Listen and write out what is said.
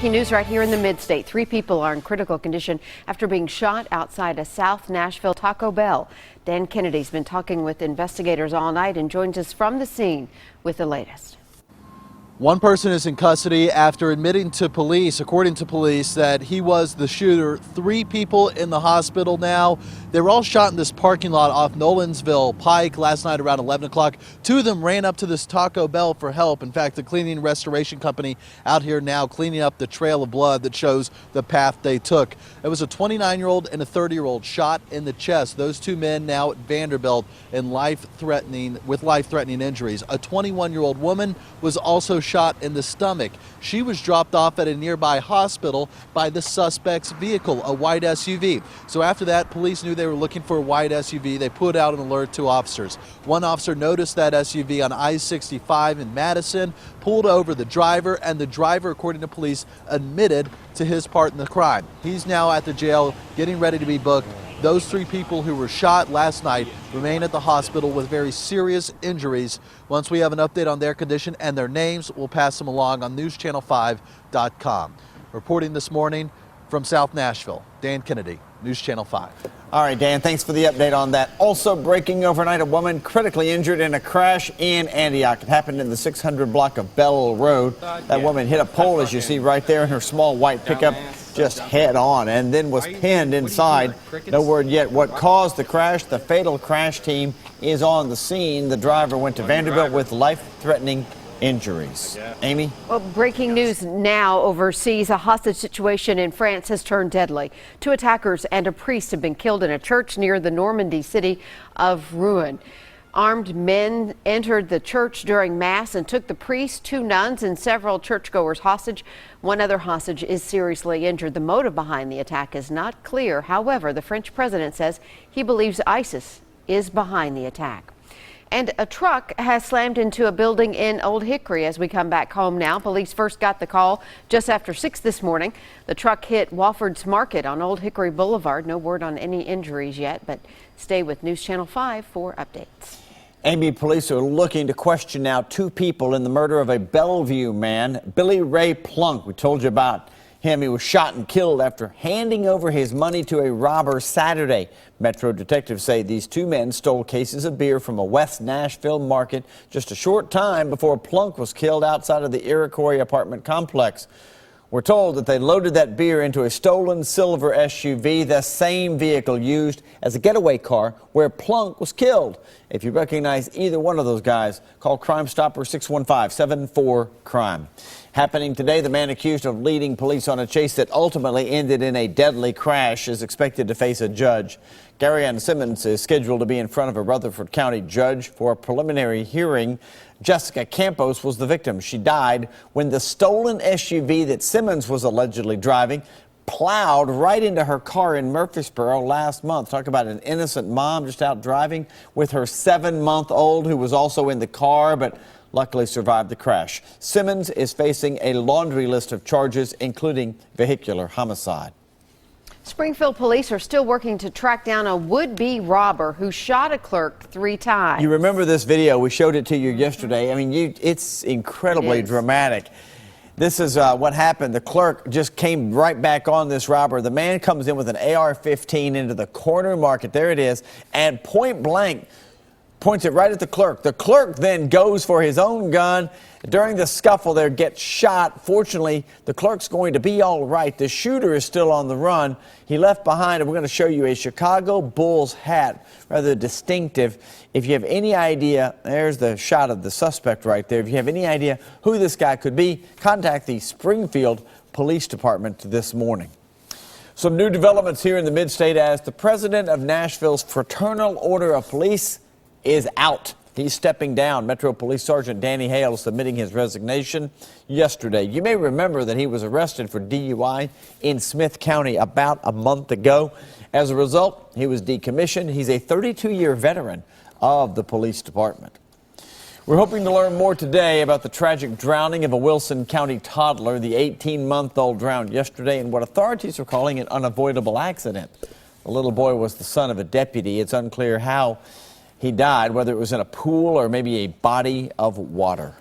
Breaking news right here in the Mid-State. 3 people are in critical condition after being shot outside a South Nashville Taco Bell. Dan Kennedy's been talking with investigators all night and joins us from the scene with the latest. One person is in custody after admitting to police, according to police, that he was the shooter. 3 people in the hospital now. They were all shot in this parking lot off Nolensville Pike last night around 11 o'clock. 2 of them ran up to this Taco Bell for help. In fact, the cleaning and restoration company out here now cleaning up the trail of blood that shows the path they took. It was a 29-year-old and a 30-year-old shot in the chest. Those 2 men now at Vanderbilt with life-threatening injuries. A 21-year-old woman was also shot in the stomach. She was dropped off at a nearby hospital by the suspect's vehicle, a white SUV. So after that, police knew they were looking for a white SUV. They put out an alert to officers. One officer noticed that SUV on I-65 in Madison, pulled over the driver, and the driver, according to police, admitted to his part in the crime. He's now at the jail getting ready to be booked. Those 3 people who were shot last night remain at the hospital with very serious injuries. Once we have an update on their condition and their names, we'll pass them along on newschannel5.com. Reporting this morning from South Nashville, Dan Kennedy, News Channel 5. All right, Dan, thanks for the update on that. Also breaking overnight, a woman critically injured in a crash in Antioch. It happened in the 600 block of Bell Road. That woman hit a pole, as you see right there, in her small white pickup, just head on, and then was pinned inside. No word yet what caused the crash. The fatal crash team is on the scene. The driver went to Vanderbilt with life-threatening injuries. Amy? Well, breaking news now overseas. A hostage situation in France has turned deadly. 2 attackers and a priest have been killed in a church near the Normandy city of Rouen. Armed men entered the church during Mass and took the priest, 2 nuns, and several churchgoers hostage. One other hostage is seriously injured. The motive behind the attack is not clear. However, the French president says he believes ISIS is behind the attack. And a truck has slammed into a building in Old Hickory as we come back home now. Police first got the call just after 6 this morning. The truck hit Wofford's Market on Old Hickory Boulevard. No word on any injuries yet, but stay with News Channel 5 for updates. Amy, police are looking to question now 2 people in the murder of a Bellevue man, Billy Ray Plunk. We told you about him. He was shot and killed after handing over his money to a robber Saturday. Metro detectives say these 2 men stole cases of beer from a West Nashville market just a short time before Plunk was killed outside of the Iroquois apartment complex. We're told that they loaded that beer into a stolen silver SUV, the same vehicle used as a getaway car where Plunk was killed. If you recognize either one of those guys, call Crime Stopper 615-74-CRIME. Happening today, the man accused of leading police on a chase that ultimately ended in a deadly crash is expected to face a judge. Gary Ann Simmons is scheduled to be in front of a Rutherford County judge for a preliminary hearing. Jessica Campos was the victim. She died when the stolen SUV that Simmons was allegedly driving plowed right into her car in Murfreesboro last month. Talk about an innocent mom just out driving with her 7-month-old who was also in the car, but luckily survived the crash. Simmons is facing a laundry list of charges, including vehicular homicide. Springfield police are still working to track down a would-be robber who shot a clerk 3 times. You remember this video? We showed it to you yesterday. I mean, it's incredibly dramatic. This is what happened. The clerk just came right back on this robber. The man comes in with an AR-15 into the corner market. There it is. And point blank points it right at the clerk. The clerk then goes for his own gun. During the scuffle there, gets shot. Fortunately, the clerk's going to be all right. The shooter is still on the run. He left behind, and we're going to show you a Chicago Bulls hat, rather distinctive. If you have any idea, there's the shot of the suspect right there. If you have any idea who this guy could be, contact the Springfield Police Department this morning. Some new developments here in the Mid-State as the president of Nashville's Fraternal Order of Police is out. He's stepping down. Metro Police Sergeant Danny Hale submitting his resignation yesterday. You may remember that he was arrested for DUI in Smith County about a month ago. As a result, he was decommissioned. He's a 32-year veteran of the police department. We're hoping to learn more today about the tragic drowning of a Wilson County toddler. The 18-month-old drowned yesterday in what authorities are calling an unavoidable accident. The little boy was the son of a deputy. It's unclear how he died, whether it was in a pool or maybe a body of water.